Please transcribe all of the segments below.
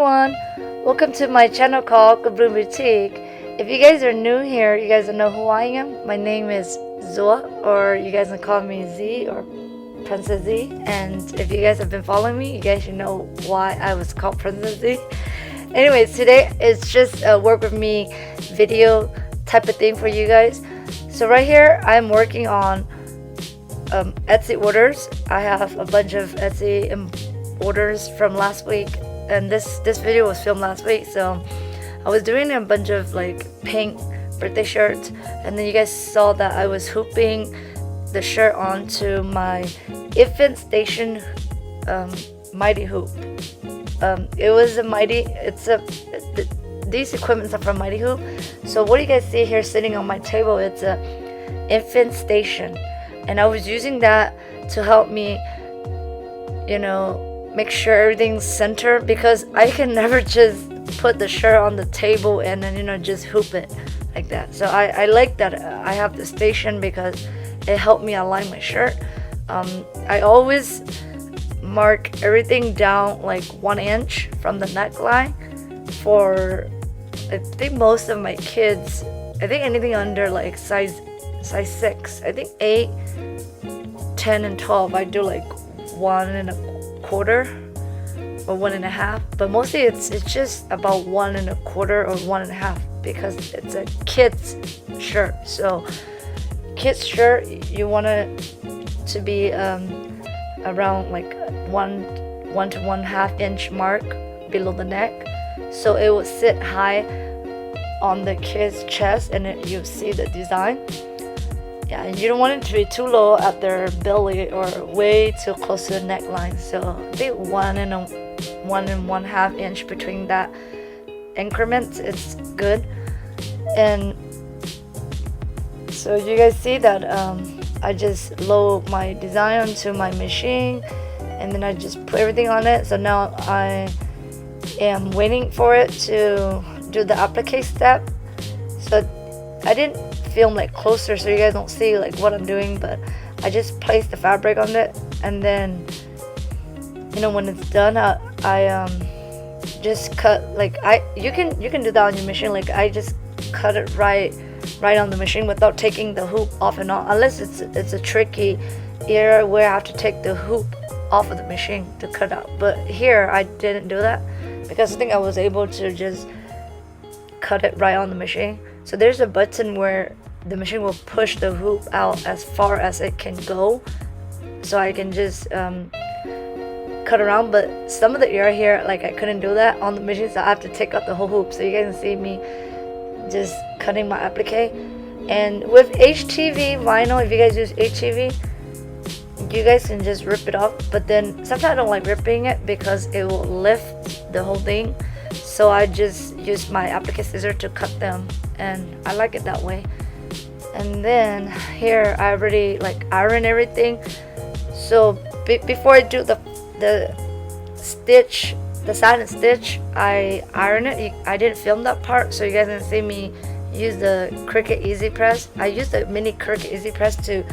everyone, welcome to my channel called AquaBloomBoutique. If you guys are new here, you guys don't know who I am. My name is Zoa, or you guys can call me Z or Princess Z. And if you guys have been following me, you guys should know why I was called Princess Z. Anyways, today it's just a work with me video type of thing for you guys. So right here I'm working on Etsy orders. I have a bunch of Etsy orders from last week, and this video was filmed last week. So I was doing a bunch of like pink birthday shirts, and then you guys saw that I was hooping the shirt onto my infant station mighty hoop. It was a mighty, these equipments are from Mighty Hoop. So what you guys see here sitting on my table, it's a infant station, and I was using that to help me, you know, make sure everything's centered, because I can never just put the shirt on the table and then, you know, just hoop it like that. So I like that I have the station because it helped me align my shirt. I always mark everything down like 1 inch from the neckline for, I think most of my kids, I think anything under like size 6, I think 8, 10 and 12 I do like 1.25 or 1.5, but mostly it's just about 1.25 or 1.5 because it's a kid's shirt. So kids shirt, you want it to be around like 1 to 1.5 inch mark below the neck, so it will sit high on the kid's chest, and you see the design. Yeah, and you don't want it to be too low at their belly or way too close to the neckline. So I think 1 and 1.5 inch between that increments, it's good. And so you guys see that I just load my design onto my machine, and then I just put everything on it. So now I am waiting for it to do the applique step. So I didn't film like closer so you guys don't see like what I'm doing, but I just place the fabric on it, and then, you know, when it's done, I just cut like you can do that on your machine. Like I just cut it right on the machine without taking the hoop off and on, unless it's a tricky area where I have to take the hoop off of the machine to cut out. But here I didn't do that because I think I was able to just cut it right on the machine. So there's a button where the machine will push the hoop out as far as it can go, so I can just cut around. But some of the area here, like I couldn't do that on the machine, so I have to take out the whole hoop. So you guys can see me just cutting my applique. And with HTV vinyl, if you guys use HTV, you guys can just rip it off. But then sometimes I don't like ripping it because it will lift the whole thing, so I just use my applique scissor to cut them, and I like it that way. And then here I already like iron everything. So before I do the stitch, the satin stitch, I iron it. I didn't film that part, so you guys can see me use the Cricut Easy Press. I use the mini Cricut Easy Press to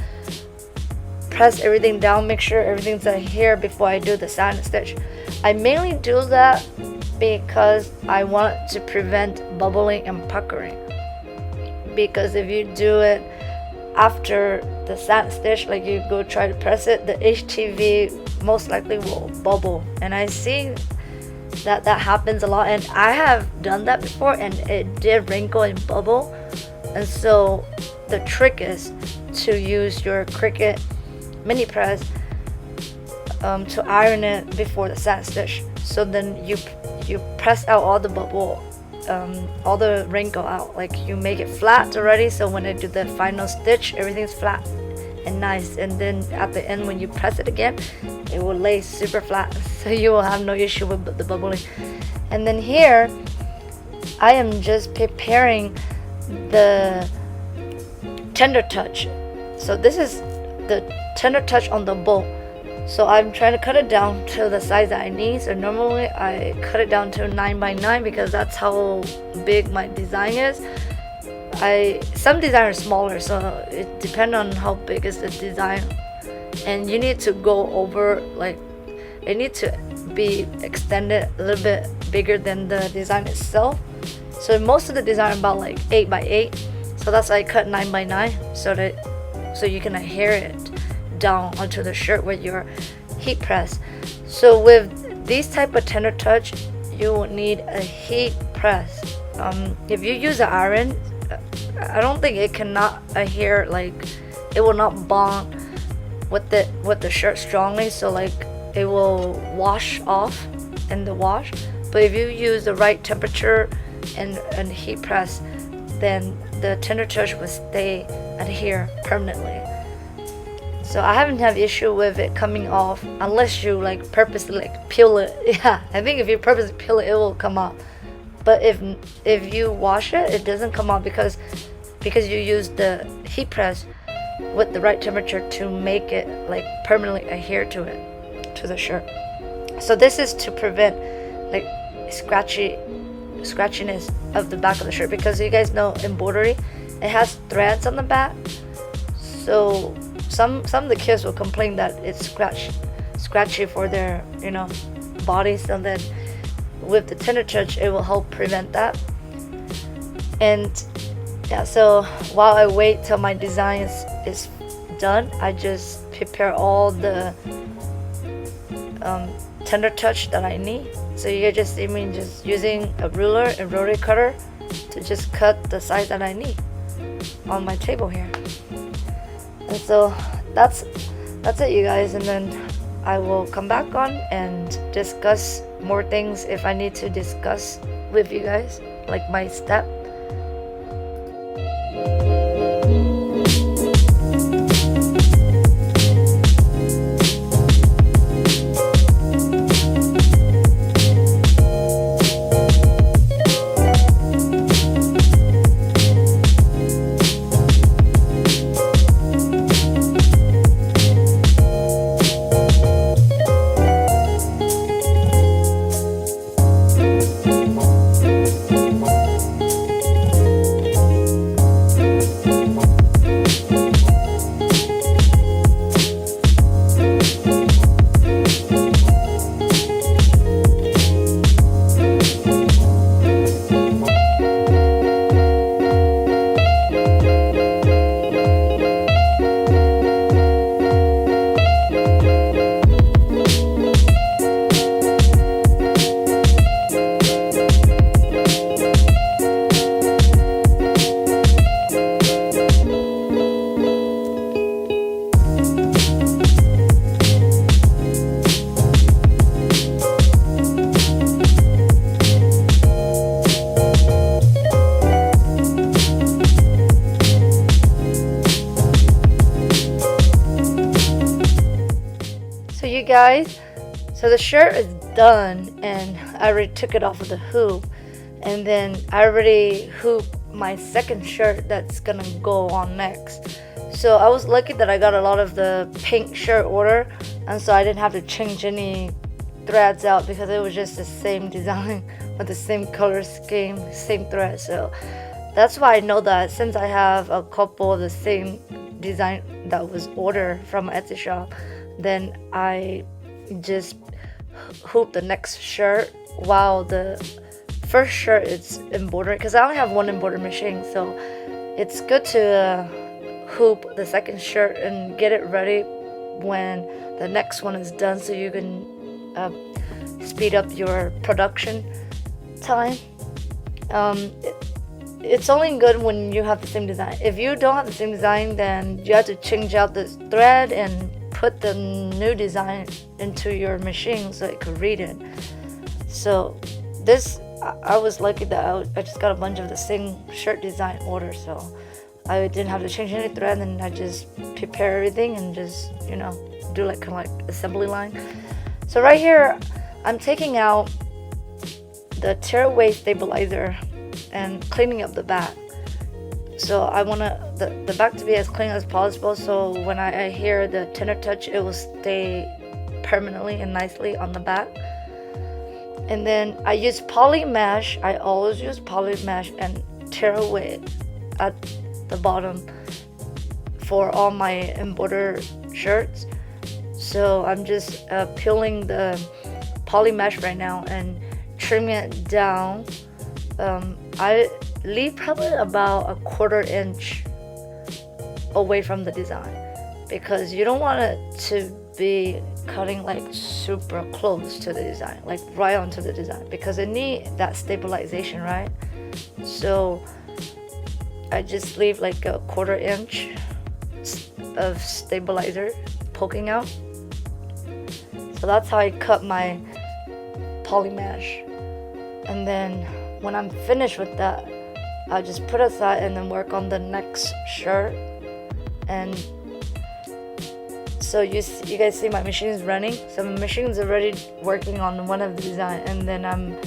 press everything down, make sure everything's here before I do the satin stitch. I mainly do that because I want to prevent bubbling and puckering, because if you do it after the satin stitch, like you go try to press it, the HTV most likely will bubble, and I see that happens a lot, and I have done that before and it did wrinkle and bubble. And so the trick is to use your Cricut mini press to iron it before the satin stitch, so then you press out all the bubble, all the wrinkle out, like you make it flat already, so when I do the final stitch, everything's flat and nice. And then at the end, when you press it again, it will lay super flat, so you will have no issue with the bubbling. And then here I am just preparing the tender touch. So this is the tender touch on the bowl. So I'm trying to cut it down to the size that I need. So normally I cut it down to 9x9 because that's how big my design is. Some design are smaller, so it depends on how big is the design, and you need to go over, like it needs to be extended a little bit bigger than the design itself. So most of the design about like 8 by 8. So that's why I cut 9 by 9 so you can adhere it down onto the shirt with your heat press. So with these type of tender touch, you will need a heat press. If you use an iron, I don't think it cannot adhere, like it will not bond with the shirt strongly, so like it will wash off in the wash. But if you use the right temperature and heat press, then the tender touch will stay adhere permanently. So I haven't had issue with it coming off unless you like purposely like peel it. Yeah, I think if you purposely peel it, it will come off. But if you wash it, it doesn't come off because you use the heat press with the right temperature to make it like permanently adhere to the shirt. So this is to prevent like scratchiness of the back of the shirt, because you guys know embroidery, it has threads on the back. So some of the kids will complain that it's scratchy for their bodies, and then with the tender touch it will help prevent that. And yeah, so while I wait till my design is done, I just prepare all the tender touch that I need. So you guys just see me just using a ruler and rotary cutter to just cut the size that I need on my table here. And so that's it, you guys. And then I will come back on and discuss more things if I need to discuss with you guys, like my step. Guys, so the shirt is done and I already took it off of the hoop, and then I already hooped my second shirt that's gonna go on next. So I was lucky that I got a lot of the pink shirt order, and so I didn't have to change any threads out because it was just the same design with the same color scheme, same thread. So that's why I know that since I have a couple of the same design that was ordered from Etsy shop, then I just hoop the next shirt while the first shirt is embroidered, because I only have one embroidery machine. So it's good to hoop the second shirt and get it ready when the next one is done, so you can speed up your production time. It's only good when you have the same design. If you don't have the same design, then you have to change out the thread and put the new design into your machine so it could read it. So this, I was lucky that I just got a bunch of the same shirt design order, so I didn't have to change any thread, and I just prepare everything and just do like kind of like assembly line. So right here I'm taking out the tearaway stabilizer and cleaning up the back. So I want the back to be as clean as possible, so when I adhere the tender touch, it will stay permanently and nicely on the back. And then I use poly mesh. I always use poly mesh and tearaway at the bottom for all my embroidered shirts. So I'm just peeling the poly mesh right now and trimming it down. I leave probably about a 1/4 inch away from the design, because you don't want it to be cutting like super close to the design, like right onto the design, because it needs that stabilization, right? So I just leave like a 1/4 inch of stabilizer poking out. So that's how I cut my poly mesh. And then when I'm finished with that, I'll just put aside and then work on the next shirt. And so you guys see my machine is running. So my machine is already working on one of the design, and then I'm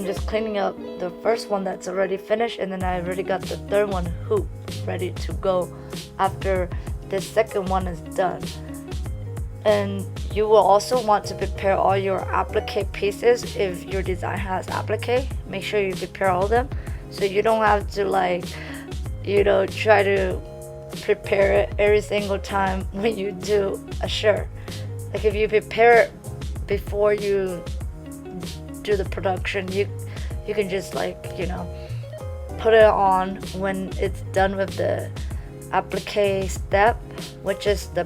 just cleaning up the first one that's already finished, and then I already got the third one hoop ready to go after the second one is done. And you will also want to prepare all your applique pieces. If your design has applique, make sure you prepare all of them, so you don't have to try to prepare it every single time when you do a shirt. Like if you prepare it before you do the production, you can just put it on when it's done with the applique step, which is the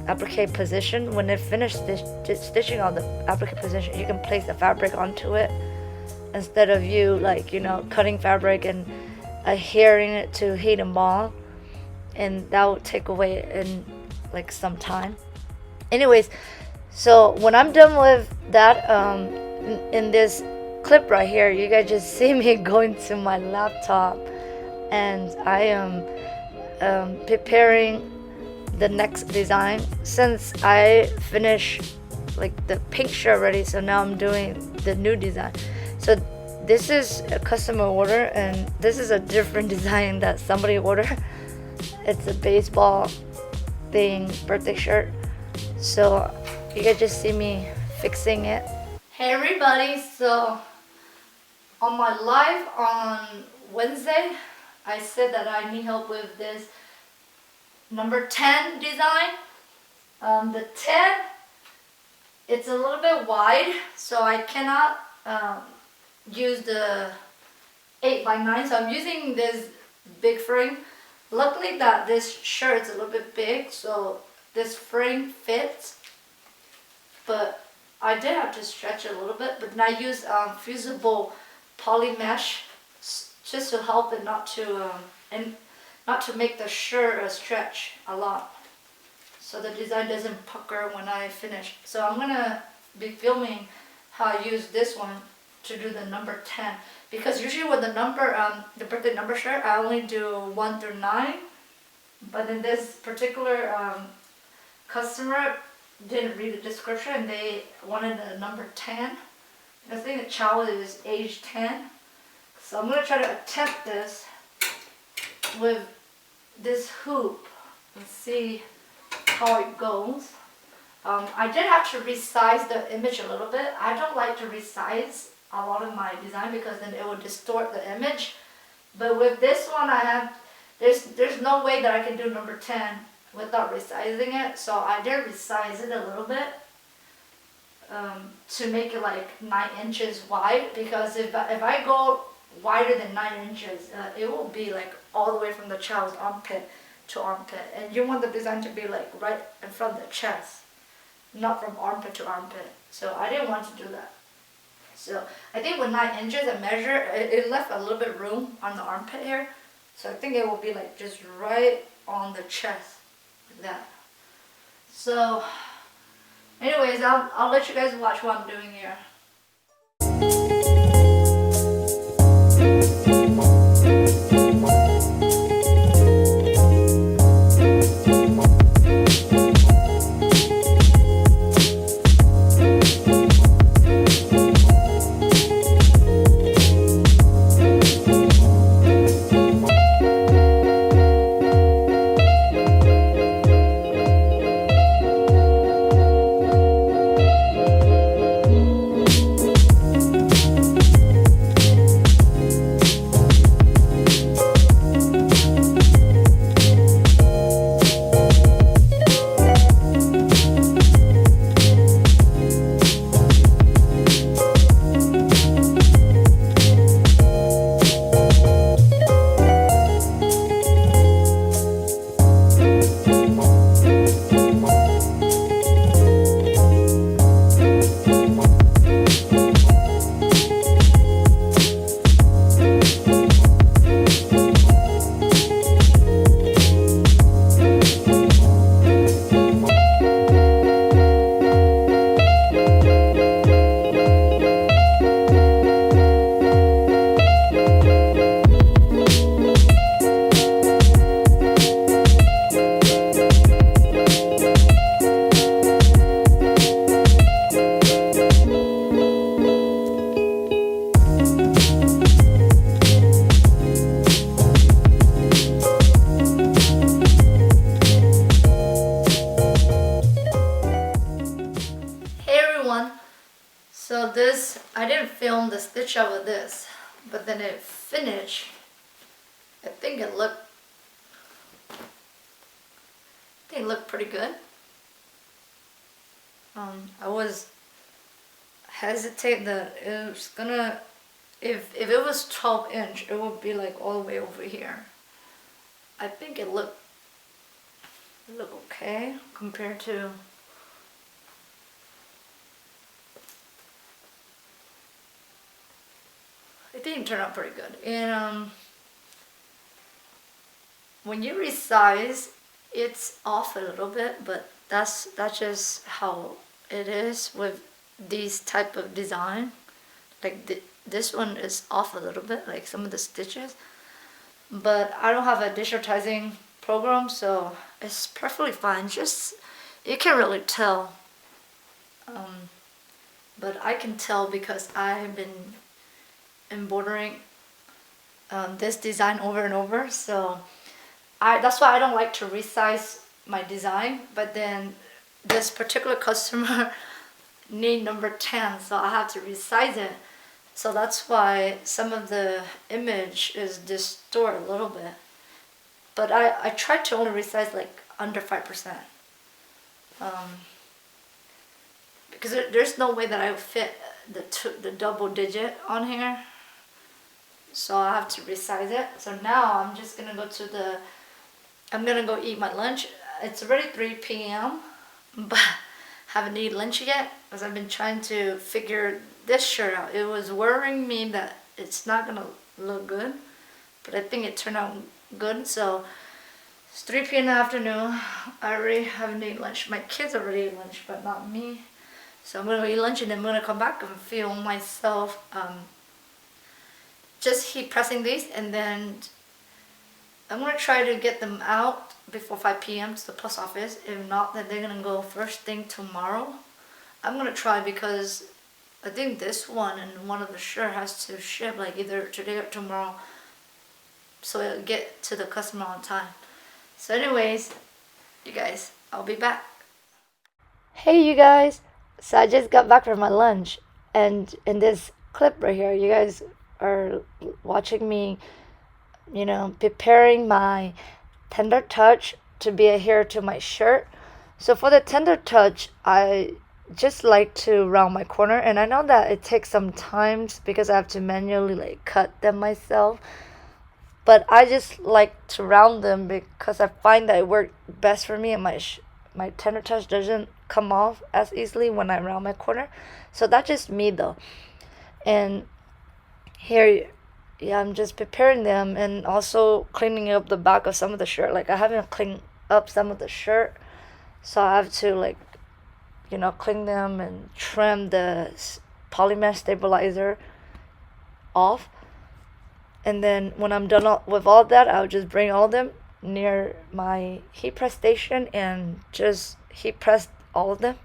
applique position. When it finished stitching on the applique position, you can place the fabric onto it instead of you cutting fabric and adhering it to heat and bond, and that will take away in some time. Anyways, so when I'm done with that, in this clip right here, you guys just see me going to my laptop, and I am preparing the next design. Since I finished the pink shirt already, so now I'm doing the new design. So this is a customer order, and this is a different design that somebody ordered. It's a baseball thing birthday shirt. So you guys just see me fixing it. Hey everybody, so on my live on Wednesday, I said that I need help with this number 10 design. The 10, it's a little bit wide, so I cannot use the 8x9, so I'm using this big frame. Luckily that this shirt is a little bit big, so this frame fits, but I did have to stretch it a little bit. But then I use fusible poly mesh just to help it not to make the shirt stretch a lot, so the design doesn't pucker when I finish. So I'm gonna be filming how I use this one to do the number 10, because usually with the birthday number shirt, I only do 1 through 9, but in this particular customer didn't read the description and they wanted the number 10. I think the child is age 10, so I'm gonna try to attempt this with this hoop and see how it goes. I did have to resize the image a little bit. I don't like to resize a lot of my design because then it will distort the image. But with this one, there's no way that I can do number 10 without resizing it. So I did resize it a little bit to make it 9 inches wide, because if I go wider than 9 inches, it will be all the way from the child's armpit to armpit, and you want the design to be right in front of the chest, not from armpit to armpit. So I didn't want to do that. So I think with 9 inches I measure, it left a little bit room on the armpit here, so I think it will be just right on the chest, like that. So anyways, I'll let you guys watch what I'm doing here. I didn't film the stitch out of this, but then it finished. I think it looked pretty good. I was hesitant that it was gonna, if it was 12-inch, it would be like all the way over here. I think it looked okay compared to I think it turned out pretty good. And when you resize, it's off a little bit, but that's just how it is with these type of design. Like this one is off a little bit, like some of the stitches. But I don't have a digitizing program, so it's perfectly fine. Just, you can't really tell. But I can tell because I've been embroidering this design over and over, so that's why I don't like to resize my design. But then this particular customer need number 10, so I have to resize it. So that's why some of the image is distorted a little bit. But I try to only resize like under 5%. Because there's no way that I would fit the double digit on here. So I have to resize it. So now I'm just gonna go eat my lunch. It's already 3 p.m. but haven't eaten lunch yet because I've been trying to figure this shirt out. It was worrying me that it's not gonna look good, but I think it turned out good. So it's 3 p.m. in the afternoon. I already haven't eaten lunch. My kids already ate lunch, but not me. So I'm gonna eat lunch and then I'm gonna come back and film myself just heat pressing these, and then I'm gonna try to get them out before 5 p.m. to the post office. If not, then they're gonna go first thing tomorrow. I'm gonna try because I think this one and one of the shirt has to ship like either today or tomorrow, so it'll get to the customer on time. So anyways, you guys, I'll be back. Hey you guys, so I just got back from my lunch, and in this clip right here, you guys are watching me, preparing my tender touch to be adhered to my shirt. So for the tender touch, I just like to round my corner, and I know that it takes some time because I have to manually like cut them myself, but I just like to round them because I find that it worked best for me, and my tender touch doesn't come off as easily when I round my corner. So that's just me though. And here, yeah, I'm just preparing them and also cleaning up the back of some of the shirt. Like I haven't cleaned up some of the shirt, so I have to clean them and trim the polymer stabilizer off. And then when I'm done with all that, I'll just bring all of them near my heat press station and just heat press all of them.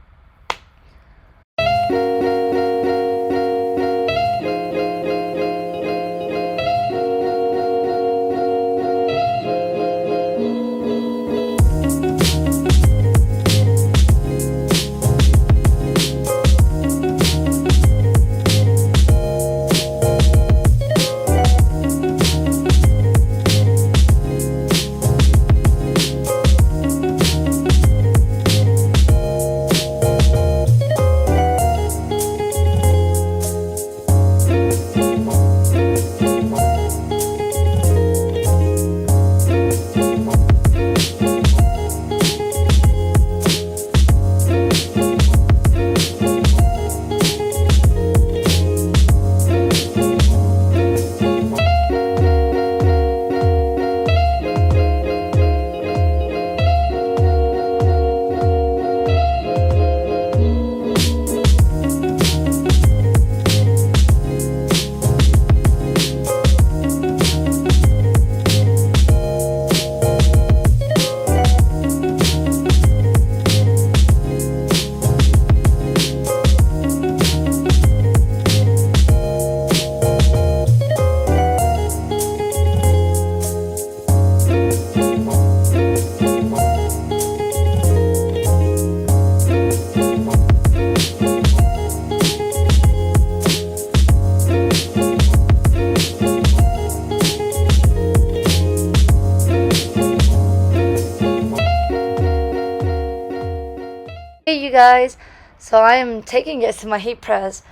you guys. So I am taking it to my heat press.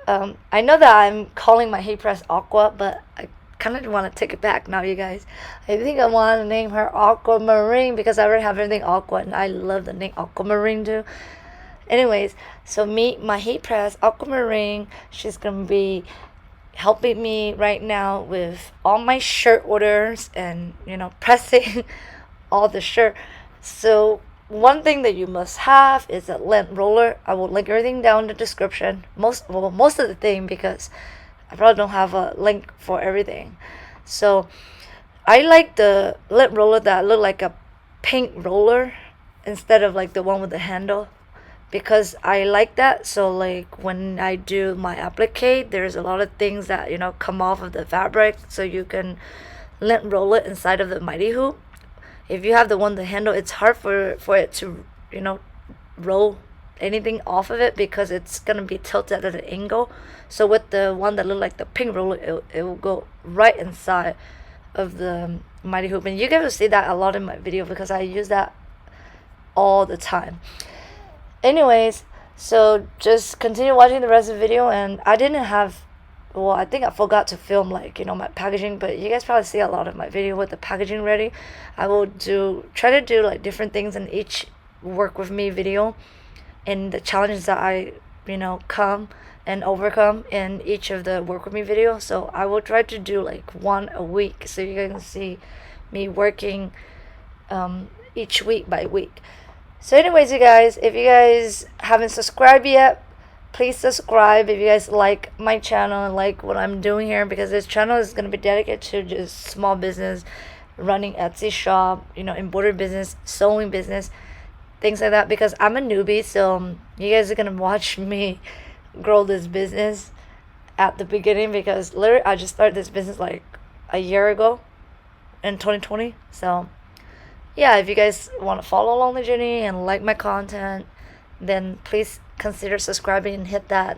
I know that I'm calling my heat press Aqua, but I kind of want to take it back now, you guys. I think I want to name her Aquamarine because I already have everything Aqua, and I love the name Aquamarine too. Anyways, so meet my heat press Aquamarine. She's gonna be helping me right now with all my shirt orders and pressing all the shirt. So one thing that you must have is a lint roller. I will link everything down in the description. Most of the thing, because I probably don't have a link for everything. So I like the lint roller that look like a pink roller instead of like the one with the handle, because I like that. So like when I do my applique, there's a lot of things that come off of the fabric, so you can lint roll it inside of the mighty hoop. If you have the one the handle, it's hard for it to roll anything off of it because it's gonna be tilted at an angle. So with the one that look like the pink roller, it will go right inside of the mighty hoop, and you guys will see that a lot in my video because I use that all the time. Anyways, so just continue watching the rest of the video. And I didn't have, well, I think I forgot to film like my packaging, but you guys probably see a lot of my video with the packaging ready. I will try to do like different things in each work with me video, and the challenges that I come and overcome in each of the work with me videos. So I will try to do like one a week, so you guys can see me working each week by week. So anyways, you guys, if you guys haven't subscribed yet, please subscribe if you guys like my channel and like what I'm doing here, because this channel is going to be dedicated to just small business, running Etsy shop, embroidery business, sewing business, things like that, because I'm a newbie. So you guys are going to watch me grow this business at the beginning, because literally I just started this business like a year ago in 2020. So yeah, if you guys want to follow along the journey and like my content, then please consider subscribing and hit that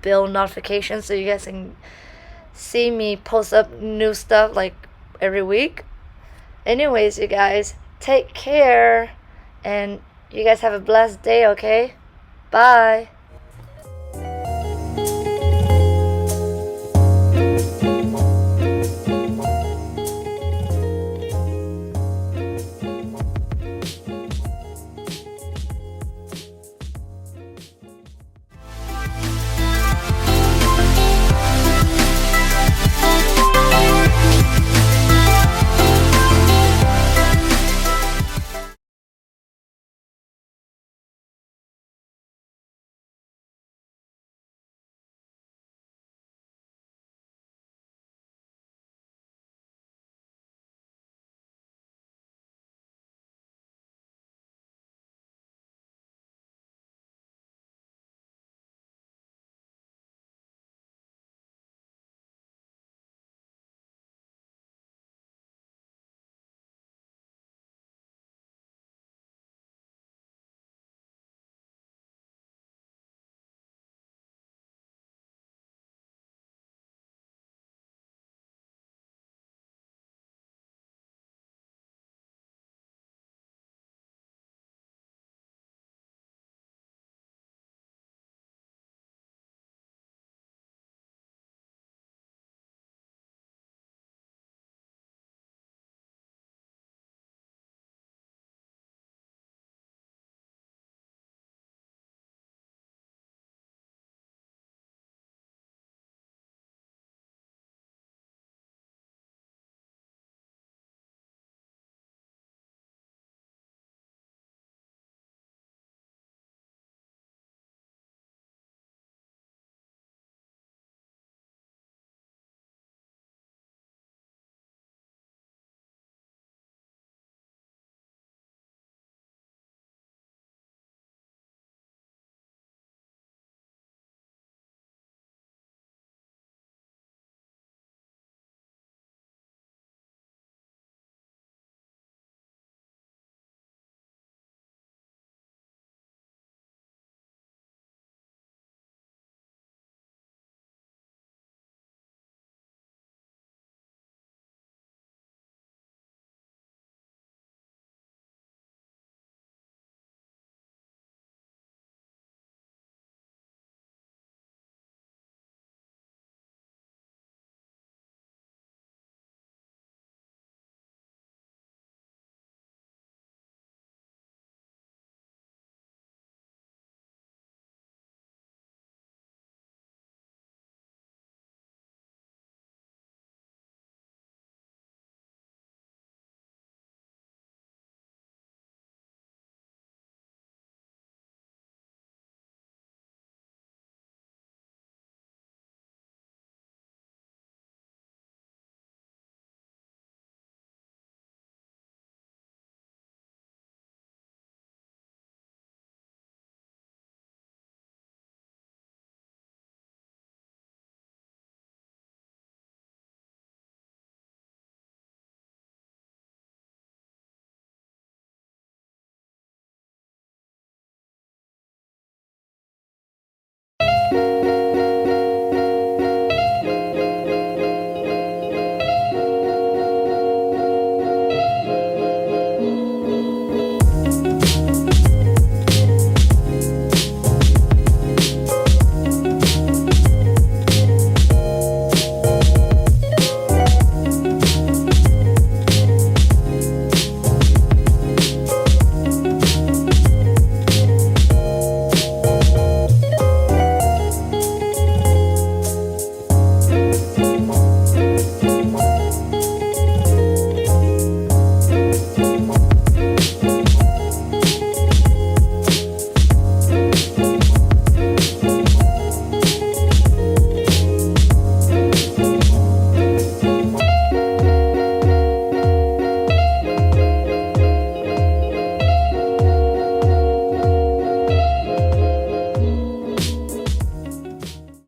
bell notification so you guys can see me post up new stuff like every week. Anyways, you guys, take care, and you guys have a blessed day, okay? Bye.